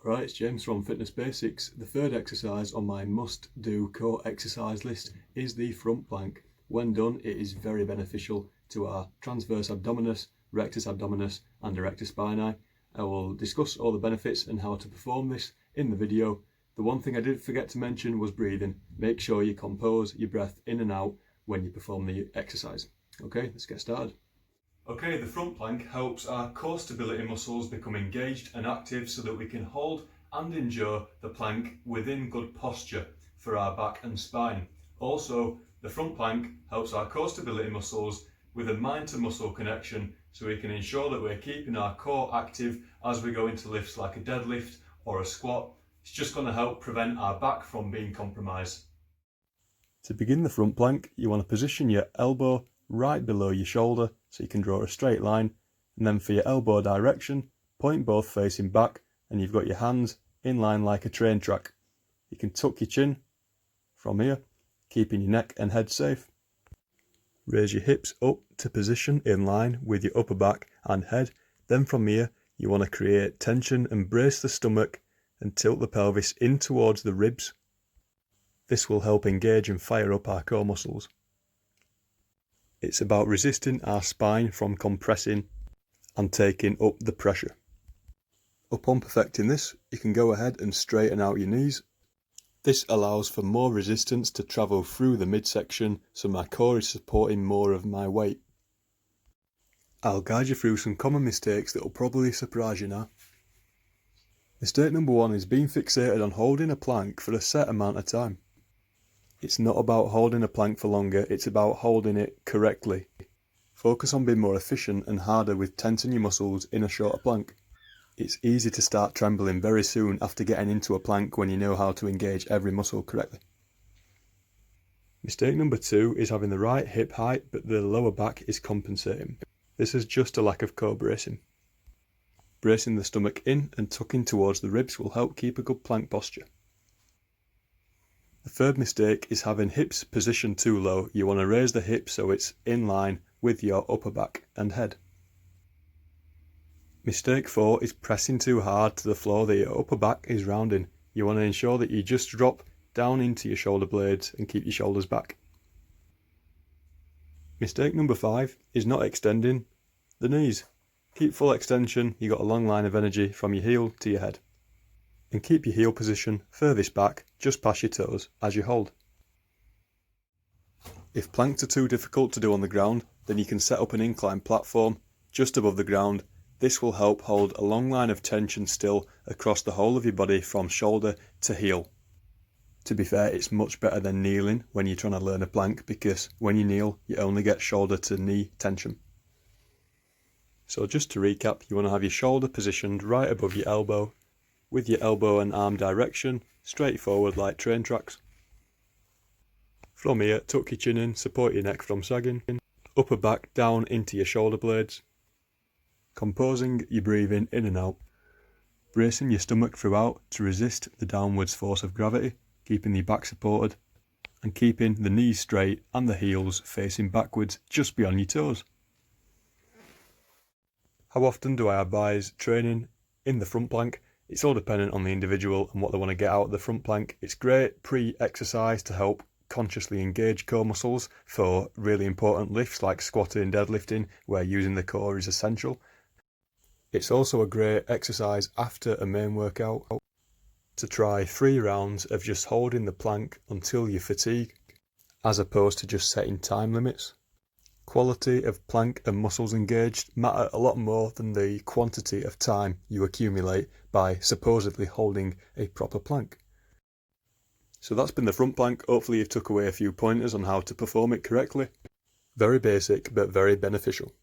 Right, it's James from Fitness Basics. The third exercise on my must-do core exercise list is the front plank. When done, it is very beneficial to our transverse abdominis, rectus abdominis and erector spinae. I will discuss all the benefits and how to perform this in the video. The one thing I did forget to mention was breathing. Make sure you compose your breath in and out when you perform the exercise. Okay, let's get started. Okay, the front plank helps our core stability muscles become engaged and active so that we can hold and endure the plank within good posture for our back and spine. Also, the front plank helps our core stability muscles with a mind to muscle connection so we can ensure that we're keeping our core active as we go into lifts like a deadlift or a squat. It's just going to help prevent our back from being compromised. To begin the front plank, you want to position your elbow right below your shoulder so you can draw a straight line, and then for your elbow direction, point both facing back and you've got your hands in line like a train track. You can tuck your chin from here, keeping your neck and head safe. Raise your hips up to position in line with your upper back and head. Then from here, you want to create tension and brace the stomach and tilt the pelvis in towards the ribs. This will help engage and fire up our core muscles. It's about resisting our spine from compressing and taking up the pressure. Upon perfecting this, you can go ahead and straighten out your knees. This allows for more resistance to travel through the midsection, so my core is supporting more of my weight. I'll guide you through some common mistakes that will probably surprise you now. Mistake number 1 is being fixated on holding a plank for a set amount of time. It's not about holding a plank for longer, it's about holding it correctly. Focus on being more efficient and harder with tensing your muscles in a shorter plank. It's easy to start trembling very soon after getting into a plank when you know how to engage every muscle correctly. Mistake number 2 is having the right hip height but the lower back is compensating. This is just a lack of core bracing. Bracing the stomach in and tucking towards the ribs will help keep a good plank posture. The third mistake is having hips positioned too low. You want to raise the hips so it's in line with your upper back and head. Mistake 4 is pressing too hard to the floor that your upper back is rounding. You want to ensure that you just drop down into your shoulder blades and keep your shoulders back. Mistake number 5 is not extending the knees. Keep full extension, you got a long line of energy from your heel to your head. And keep your heel position furthest back, just past your toes, as you hold. If planks are too difficult to do on the ground, then you can set up an incline platform just above the ground. This will help hold a long line of tension still across the whole of your body from shoulder to heel. To be fair, it's much better than kneeling when you're trying to learn a plank, because when you kneel, you only get shoulder to knee tension. So just to recap, you want to have your shoulder positioned right above your elbow, with your elbow and arm direction straight forward like train tracks. From here, tuck your chin in, support your neck from sagging, upper back down into your shoulder blades, composing your breathing in and out, bracing your stomach throughout to resist the downwards force of gravity, keeping your back supported, and keeping the knees straight and the heels facing backwards just beyond your toes. How often do I advise training in the front plank? It's all dependent on the individual and what they want to get out of the front plank. It's great pre-exercise to help consciously engage core muscles for really important lifts like squatting and deadlifting, where using the core is essential. It's also a great exercise after a main workout to try 3 rounds of just holding the plank until you fatigue, as opposed to just setting time limits. Quality of plank and muscles engaged matter a lot more than the quantity of time you accumulate by supposedly holding a proper plank. So that's been the front plank. Hopefully you've took away a few pointers on how to perform it correctly. Very basic but very beneficial.